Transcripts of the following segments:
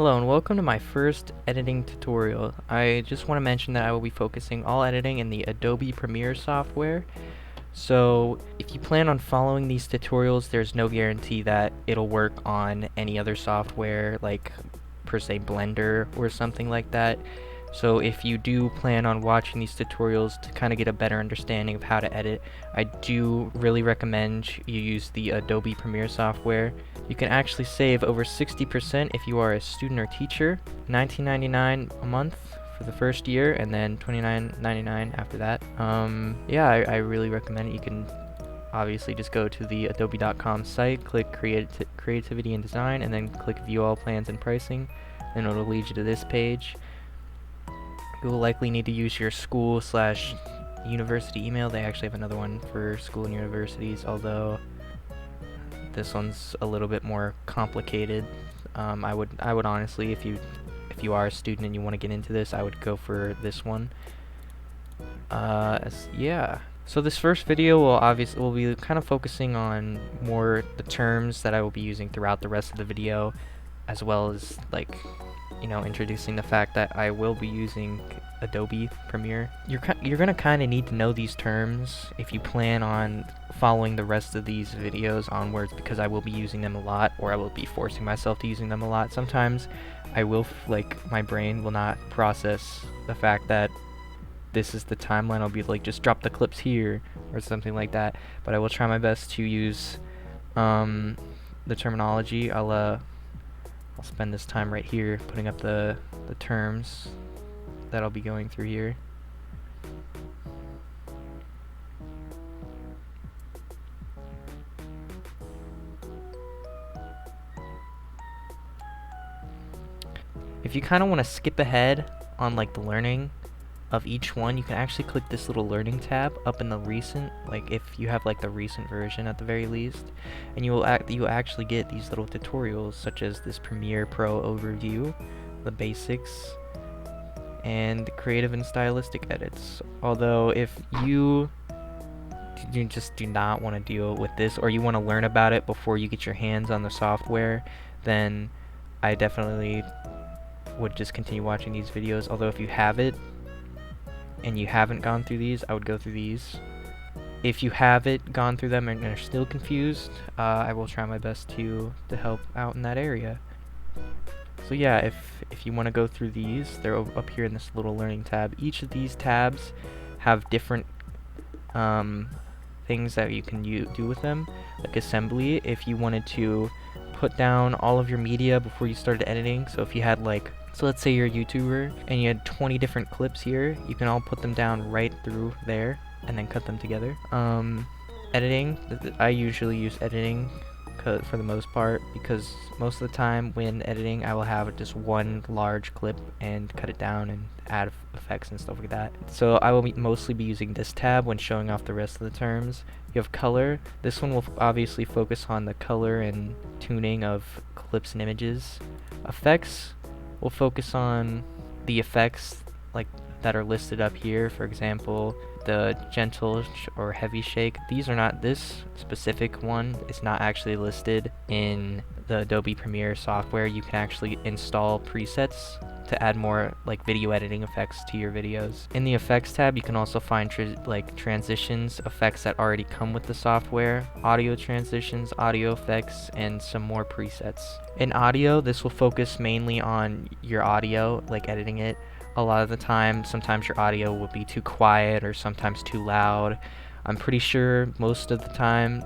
Hello and welcome to my first editing tutorial. I just want to mention that I will be focusing all editing in the Adobe Premiere software. So if you plan on following these tutorials, there's no guarantee that it'll work on any other software like per se Blender or something like that. So if you do plan on watching these tutorials to kind of get a better understanding of how to edit, I do really recommend you use the Adobe Premiere software. You can actually save over 60% if you are a student or teacher, $19.99 a month for the first year, and then $29.99 after that. Yeah, I really recommend it. You can obviously just go to the adobe.com site, click Creativity and Design, and then click View All Plans and Pricing, and it'll lead you to this page. You will likely need to use your school/university email. They actually have another one for school and universities, although this one's a little bit more complicated. I would honestly, if you are a student and you want to get into this, I would go for this one. Yeah. So this first video will be kind of focusing on more the terms that I will be using throughout the rest of the video, as well as introducing the fact that I will be using Adobe Premiere. You're gonna kind of need to know these terms if you plan on following the rest of these videos onwards, because I will be using them a lot, or I will be forcing myself to using them a lot. Sometimes I will my brain will not process the fact that this is the timeline. I'll be like, just drop the clips here or something like that, but I will try my best to use the terminology. I'll spend this time right here putting up the terms that I'll be going through here. If you kind of want to skip ahead on the learning of each one, you can actually click this little learning tab up in the recent, if you have the recent version at the very least, and you will actually get these little tutorials such as this Premiere Pro overview, the basics, and creative and stylistic edits. Although if you just do not want to deal with this, or you want to learn about it before you get your hands on the software, then I definitely would just continue watching these videos. Although if you have it and you haven't gone through these, I would go through these. If you haven't gone through them and are still confused, I will try my best to help out in that area. So yeah, if you want to go through these, they're up here in this little learning tab. Each of these tabs have different things that you can do with them, like assembly. If you wanted to put down all of your media before you started editing, so if you had so let's say you're a YouTuber and you had 20 different clips here, you can all put them down right through there and then cut them together. Editing, I usually use editing for the most part, because most of the time when editing I will have just one large clip and cut it down and add effects and stuff like that. So I will mostly be using this tab when showing off the rest of the terms. You have color. This one will obviously focus on the color and tuning of clips and images. Effects will focus on the effects that are listed up here. For example, the gentle or heavy shake. This specific one is not actually listed in the Adobe Premiere software. You can actually install presets to add more video editing effects to your videos. In the effects tab, you can also find transitions, effects that already come with the software, audio transitions, audio effects, and some more presets. In audio, this will focus mainly on your audio, editing it. A lot of the time, sometimes your audio will be too quiet or sometimes too loud. I'm pretty sure most of the time,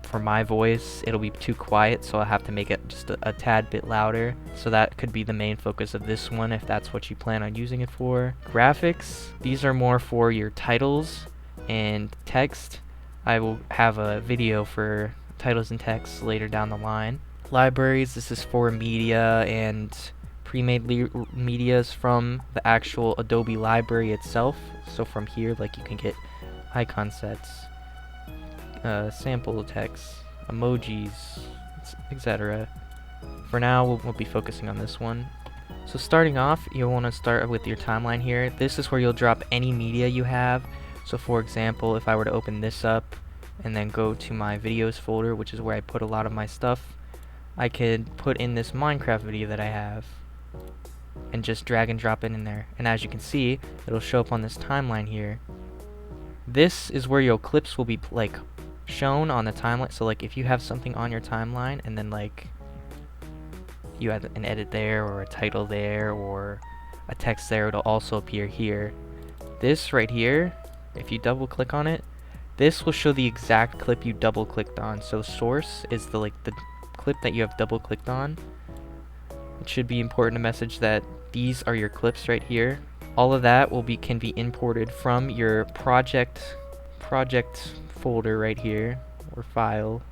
for my voice, it'll be too quiet, so I'll have to make it just a tad bit louder. So that could be the main focus of this one, if that's what you plan on using it for. Graphics, these are more for your titles and text. I will have a video for titles and text later down the line. Libraries, this is for media and pre-made medias from the actual Adobe library itself. So from here, you can get icon sets, sample text, emojis, etc. For now, we'll be focusing on this one. So starting off, you'll want to start with your timeline here. This is where you'll drop any media you have. So for example, if I were to open this up and then go to my videos folder, which is where I put a lot of my stuff, I could put in this Minecraft video that I have. can just drag and drop it in there. And as you can see, it'll show up on this timeline here. This is where your clips will be like shown on the timeline. So like if you have something on your timeline and then like you have an edit there or a title there or a text there, it'll also appear here. This right here, if you double click on it, this will show the exact clip you double clicked on. So source is the clip that you have double clicked on. It should be important to message that these are your clips right here. All of that can be imported from your project folder right here, or file.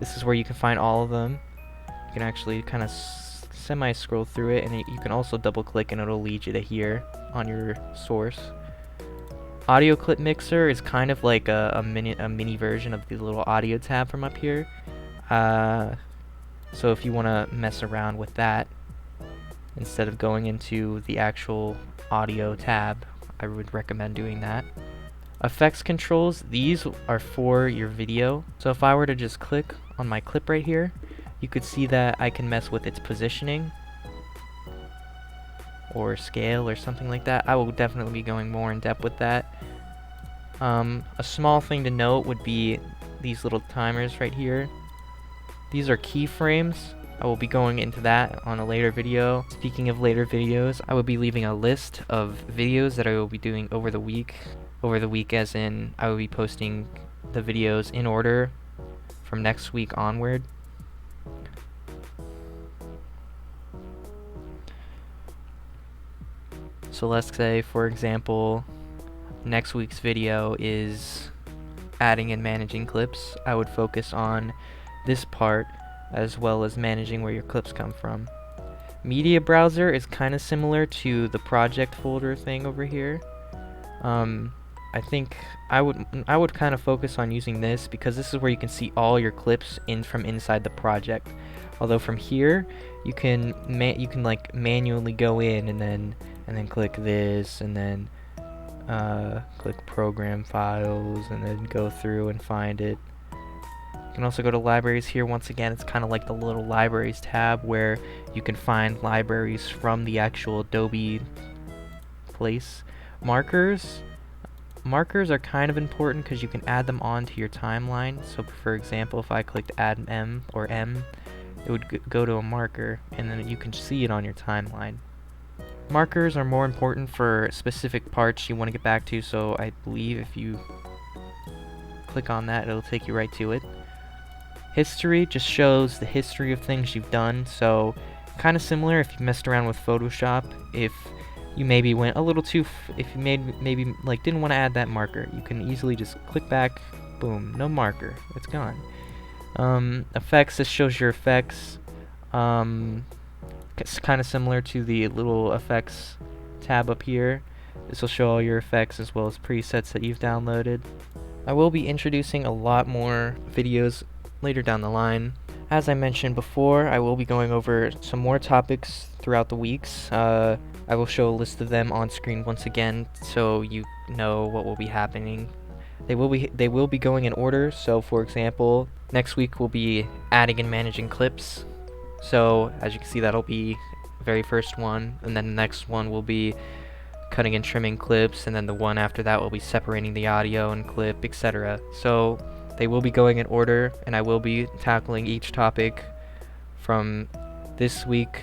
This is where you can find all of them. You can actually kind of semi scroll through it, and you can also double click and it'll lead you to here on your source. Audio clip mixer is kind of like a mini version of the little audio tab from up here. So if you want to mess around with that, instead of going into the actual audio tab, I would recommend doing that. Effects controls, these are for your video. So if I were to just click on my clip right here, you could see that I can mess with its positioning or scale or something like that. I will definitely be going more in depth with that. A small thing to note would be these little timers right here. These are keyframes. I will be going into that on a later video. Speaking of later videos, I will be leaving a list of videos that I will be doing over the week. Over the week as in, I will be posting the videos in order from next week onward. So let's say, for example, next week's video is adding and managing clips. I would focus on this part as well as managing where your clips come from. Media browser is kind of similar to the project folder thing over here. I think I would kind of focus on using this because this is where you can see all your clips from inside the project. Although from here you can like manually go in and then click this and then click program files and then go through and find it. You can also go to libraries here. Once again, it's kind of like the little libraries tab where you can find libraries from the actual Adobe place. Markers are kind of important because you can add them onto your timeline. So for example, if I clicked add M or M, it would go to a marker and then you can see it on your timeline. Markers are more important for specific parts you want to get back to, so I believe if you click on that, it'll take you right to it. History just shows the history of things you've done, so kind of similar if you messed around with Photoshop. If you maybe went a little too, if you maybe like didn't want to add that marker, you can easily just click back, boom, no marker, it's gone. Effects, this shows your effects. It's kind of similar to the little effects tab up here. This will show all your effects as well as presets that you've downloaded. I will be introducing a lot more videos later down the line. As I mentioned before, I will be going over some more topics throughout the weeks. I will show a list of them on screen once again so you know what will be happening. They will be going in order. So for example, next week we'll be adding and managing clips. So as you can see, that'll be the very first one, and then the next one will be cutting and trimming clips, and then the one after that will be separating the audio and clip, etc. So they will be going in order, and I will be tackling each topic from this week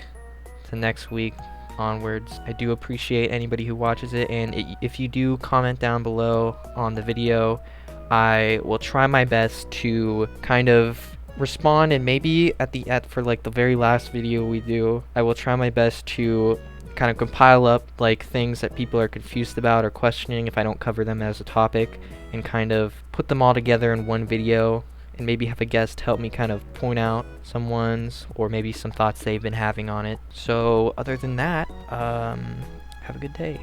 to next week onwards. I do appreciate anybody who watches it, and if you do comment down below on the video, I will try my best to kind of respond, and maybe for like the very last video we do, I will try my best to kind of compile up like things that people are confused about or questioning if I don't cover them as a topic, and kind of put them all together in one video, and maybe have a guest help me kind of point out some ones or maybe some thoughts they've been having on it. So other than that, have a good day.